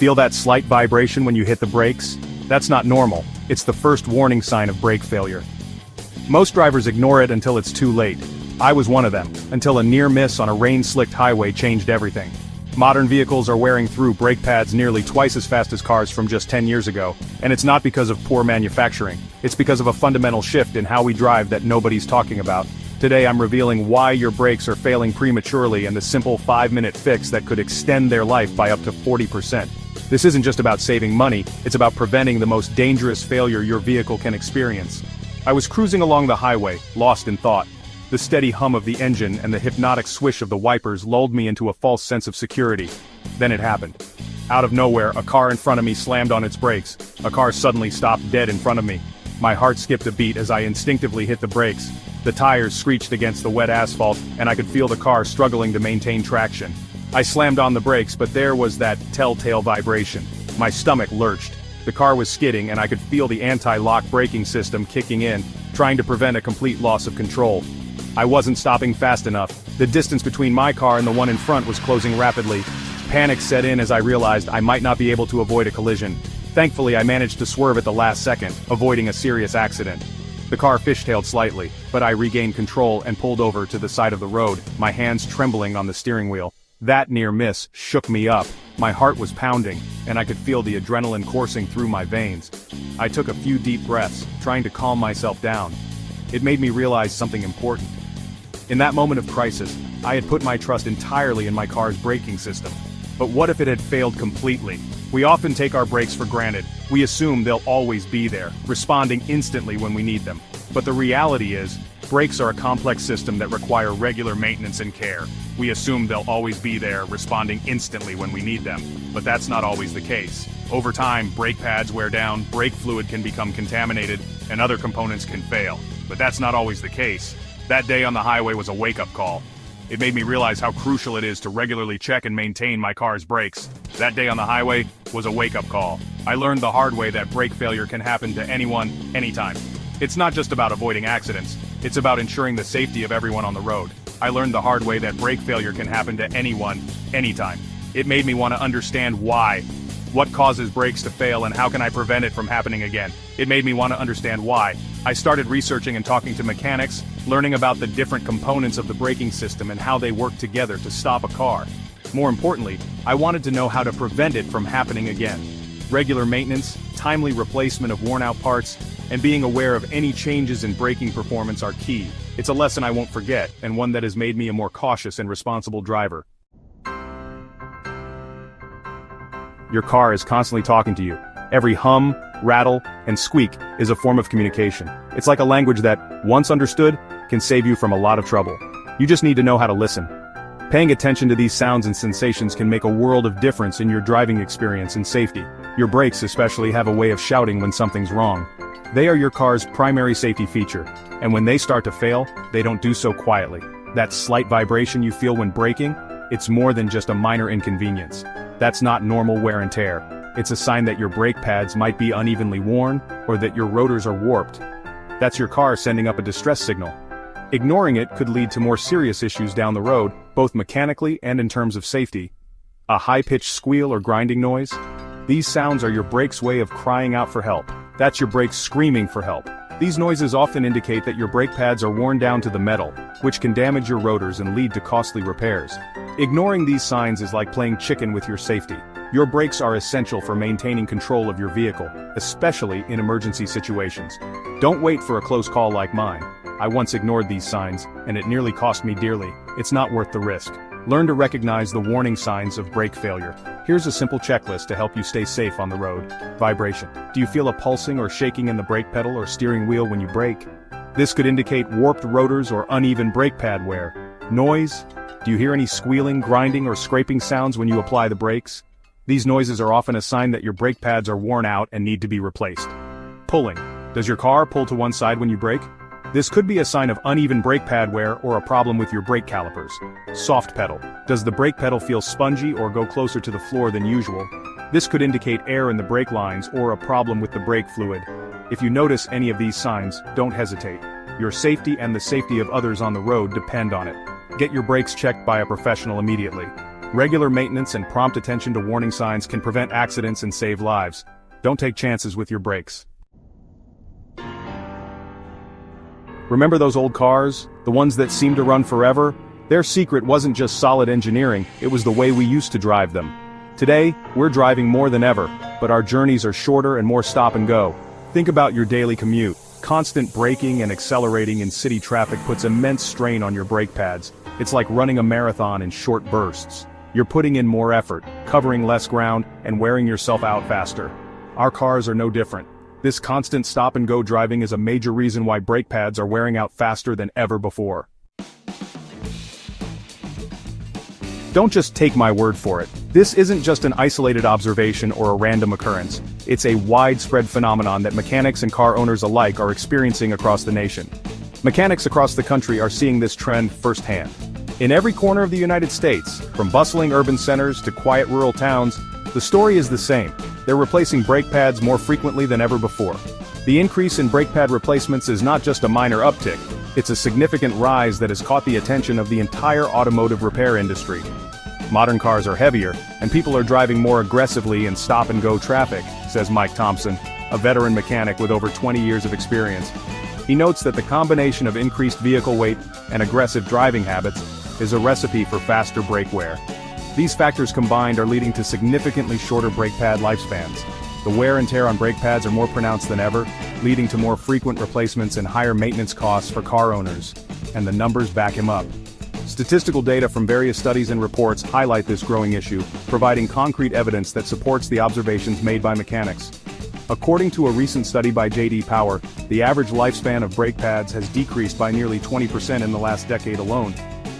Feel that slight vibration when you hit the brakes? That's not normal. It's the first warning sign of brake failure. Most drivers ignore it until it's too late. I was one of them, until a near miss on a rain-slicked highway changed everything. Modern vehicles are wearing through brake pads nearly twice as fast as cars from just 10 years ago, and it's not because of poor manufacturing. It's because of a fundamental shift in how we drive that nobody's talking about. Today I'm revealing why your brakes are failing prematurely and the simple 5-minute fix that could extend their life by up to 40%. This isn't just about saving money, it's about preventing the most dangerous failure your vehicle can experience. I was cruising along the highway, lost in thought. The steady hum of the engine and the hypnotic swish of the wipers lulled me into a false sense of security. Then it happened. Out of nowhere, a car in front of me slammed on its brakes. A car suddenly stopped dead in front of me. My heart skipped a beat as I instinctively hit the brakes. The tires screeched against the wet asphalt, and I could feel the car struggling to maintain traction. I slammed on the brakes, but there was that telltale vibration. My stomach lurched. The car was skidding, and I could feel the anti-lock braking system kicking in, trying to prevent a complete loss of control. I wasn't stopping fast enough. The distance between my car and the one in front was closing rapidly. Panic set in as I realized I might not be able to avoid a collision. Thankfully, I managed to swerve at the last second, avoiding a serious accident. The car fishtailed slightly, but I regained control and pulled over to the side of the road, my hands trembling on the steering wheel. That near miss shook me up. My heart was pounding, and I could feel the adrenaline coursing through my veins. I took a few deep breaths, trying to calm myself down. It made me realize something important. In that moment of crisis, I had put my trust entirely in my car's braking system. But what if it had failed completely? We often take our brakes for granted. We assume they'll always be there, responding instantly when we need them. But the reality is, brakes are a complex system that require regular maintenance and care. We assume they'll always be there, responding instantly when we need them. But that's not always the case. Over time, brake pads wear down, brake fluid can become contaminated, and other components can fail. But that's not always the case. That day on the highway was a wake-up call. It made me realize how crucial it is to regularly check and maintain my car's brakes. That day on the highway was a wake-up call. I learned the hard way that brake failure can happen to anyone, anytime. It's not just about avoiding accidents, it's about ensuring the safety of everyone on the road. I learned the hard way that brake failure can happen to anyone, anytime. It made me want to understand why. What causes brakes to fail and how can I prevent it from happening again? It made me want to understand why. I started researching and talking to mechanics, learning about the different components of the braking system and how they work together to stop a car. More importantly, I wanted to know how to prevent it from happening again. Regular maintenance, timely replacement of worn-out parts, and being aware of any changes in braking performance are key. It's a lesson I won't forget, and one that has made me a more cautious and responsible driver. Your car is constantly talking to you. Every hum, rattle, and squeak is a form of communication. It's like a language that, once understood, can save you from a lot of trouble. You just need to know how to listen. Paying attention to these sounds and sensations can make a world of difference in your driving experience and safety. Your brakes especially have a way of shouting when something's wrong. They are your car's primary safety feature, and when they start to fail, they don't do so quietly. That slight vibration you feel when braking, it's more than just a minor inconvenience. That's not normal wear and tear. It's a sign that your brake pads might be unevenly worn, or that your rotors are warped. That's your car sending up a distress signal. Ignoring it could lead to more serious issues down the road, both mechanically and in terms of safety. A high-pitched squeal or grinding noise? These sounds are your brake's way of crying out for help. That's your brakes screaming for help. These noises often indicate that your brake pads are worn down to the metal, which can damage your rotors and lead to costly repairs. Ignoring these signs is like playing chicken with your safety. Your brakes are essential for maintaining control of your vehicle, especially in emergency situations. Don't wait for a close call like mine. I once ignored these signs, and it nearly cost me dearly. It's not worth the risk. Learn to recognize the warning signs of brake failure. Here's a simple checklist to help you stay safe on the road. Vibration. Do you feel a pulsing or shaking in the brake pedal or steering wheel when you brake? This could indicate warped rotors or uneven brake pad wear. Noise. Do you hear any squealing, grinding, or scraping sounds when you apply the brakes? These noises are often a sign that your brake pads are worn out and need to be replaced. Pulling. Does your car pull to one side when you brake? This could be a sign of uneven brake pad wear or a problem with your brake calipers. Soft pedal. Does the brake pedal feel spongy or go closer to the floor than usual? This could indicate air in the brake lines or a problem with the brake fluid. If you notice any of these signs, don't hesitate. Your safety and the safety of others on the road depend on it. Get your brakes checked by a professional immediately. Regular maintenance and prompt attention to warning signs can prevent accidents and save lives. Don't take chances with your brakes. Remember those old cars? The ones that seemed to run forever? Their secret wasn't just solid engineering, it was the way we used to drive them. Today, we're driving more than ever, but our journeys are shorter and more stop and go. Think about your daily commute. Constant braking and accelerating in city traffic puts immense strain on your brake pads. It's like running a marathon in short bursts. You're putting in more effort, covering less ground, and wearing yourself out faster. Our cars are no different. This constant stop-and-go driving is a major reason why brake pads are wearing out faster than ever before. Don't just take my word for it. This isn't just an isolated observation or a random occurrence. It's a widespread phenomenon that mechanics and car owners alike are experiencing across the nation. Mechanics across the country are seeing this trend firsthand. In every corner of the United States, from bustling urban centers to quiet rural towns, the story is the same. They're replacing brake pads more frequently than ever before. The increase in brake pad replacements is not just a minor uptick, it's a significant rise that has caught the attention of the entire automotive repair industry. Modern cars are heavier, and people are driving more aggressively in stop-and-go traffic, says Mike Thompson, a veteran mechanic with over 20 years of experience. He notes that the combination of increased vehicle weight and aggressive driving habits is a recipe for faster brake wear. These factors combined are leading to significantly shorter brake pad lifespans. The wear and tear on brake pads are more pronounced than ever, leading to more frequent replacements and higher maintenance costs for car owners. And the numbers back him up. Statistical data from various studies and reports highlight this growing issue, providing concrete evidence that supports the observations made by mechanics. According to a recent study by J.D. Power, the average lifespan of brake pads has decreased by nearly 20% in the last decade alone.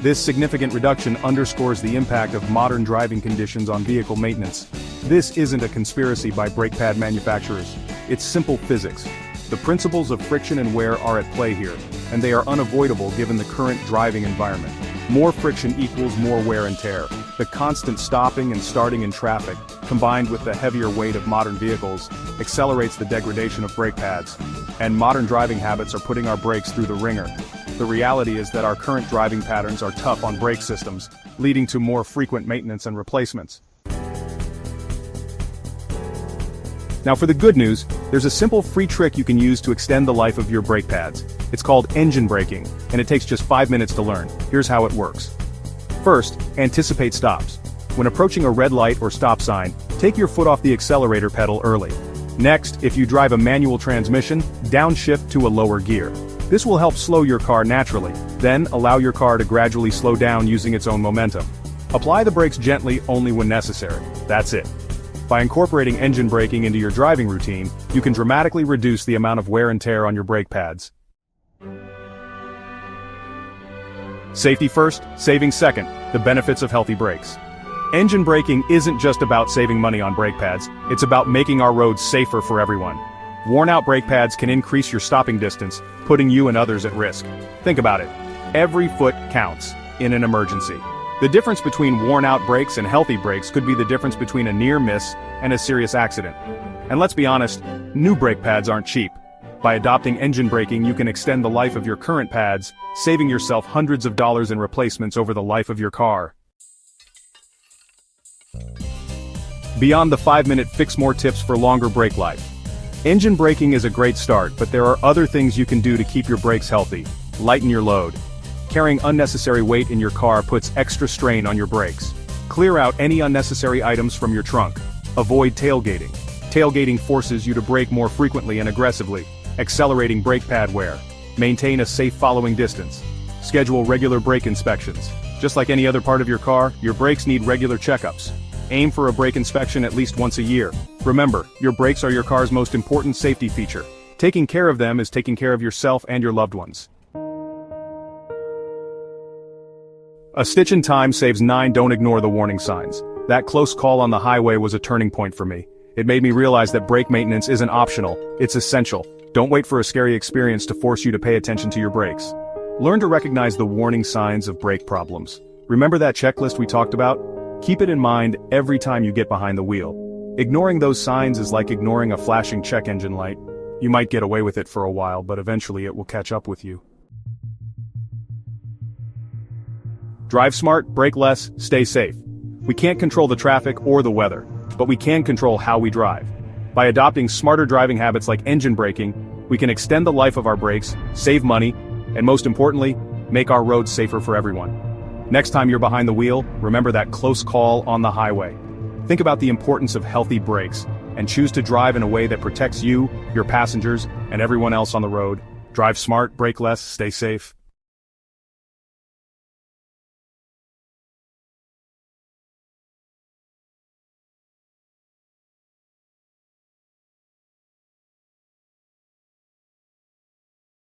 This significant reduction underscores the impact of modern driving conditions on vehicle maintenance. This isn't a conspiracy by brake pad manufacturers. It's simple physics. The principles of friction and wear are at play here, and they are unavoidable given the current driving environment. More friction equals more wear and tear. The constant stopping and starting in traffic, combined with the heavier weight of modern vehicles, accelerates the degradation of brake pads. And modern driving habits are putting our brakes through the ringer. The reality is that our current driving patterns are tough on brake systems, leading to more frequent maintenance and replacements. Now for the good news, there's a simple free trick you can use to extend the life of your brake pads. It's called engine braking, and it takes just 5 minutes to learn. Here's how it works. First, anticipate stops. When approaching a red light or stop sign, take your foot off the accelerator pedal early. Next, if you drive a manual transmission, downshift to a lower gear. This will help slow your car naturally, then allow your car to gradually slow down using its own momentum. Apply the brakes gently only when necessary. That's it. By incorporating engine braking into your driving routine, you can dramatically reduce the amount of wear and tear on your brake pads. Safety first, saving second, the benefits of healthy brakes. Engine braking isn't just about saving money on brake pads, it's about making our roads safer for everyone. Worn-out brake pads can increase your stopping distance, putting you and others at risk. Think about it. Every foot counts in an emergency. The difference between worn-out brakes and healthy brakes could be the difference between a near miss and a serious accident. And let's be honest, new brake pads aren't cheap. By adopting engine braking, you can extend the life of your current pads, saving yourself hundreds of dollars in replacements over the life of your car. Beyond the 5-minute fix, more tips for longer brake life. Engine braking is a great start, but there are other things you can do to keep your brakes healthy. Lighten your load. Carrying unnecessary weight in your car puts extra strain on your brakes. Clear out any unnecessary items from your trunk. Avoid tailgating. Tailgating forces you to brake more frequently and aggressively, accelerating brake pad wear. Maintain a safe following distance. Schedule regular brake inspections. Just like any other part of your car, your brakes need regular checkups. Aim for a brake inspection at least once a year. Remember, your brakes are your car's most important safety feature. Taking care of them is taking care of yourself and your loved ones. A stitch in time saves 9. Don't ignore the warning signs. That close call on the highway was a turning point for me. It made me realize that brake maintenance isn't optional, it's essential. Don't wait for a scary experience to force you to pay attention to your brakes. Learn to recognize the warning signs of brake problems. Remember that checklist we talked about? Keep it in mind every time you get behind the wheel. Ignoring those signs is like ignoring a flashing check engine light. You might get away with it for a while, but eventually it will catch up with you. Drive smart, brake less, stay safe. We can't control the traffic or the weather, but we can control how we drive. By adopting smarter driving habits like engine braking, we can extend the life of our brakes, save money, and most importantly, make our roads safer for everyone. Next time you're behind the wheel, remember that close call on the highway. Think about the importance of healthy brakes, and choose to drive in a way that protects you, your passengers, and everyone else on the road. Drive smart, brake less, stay safe.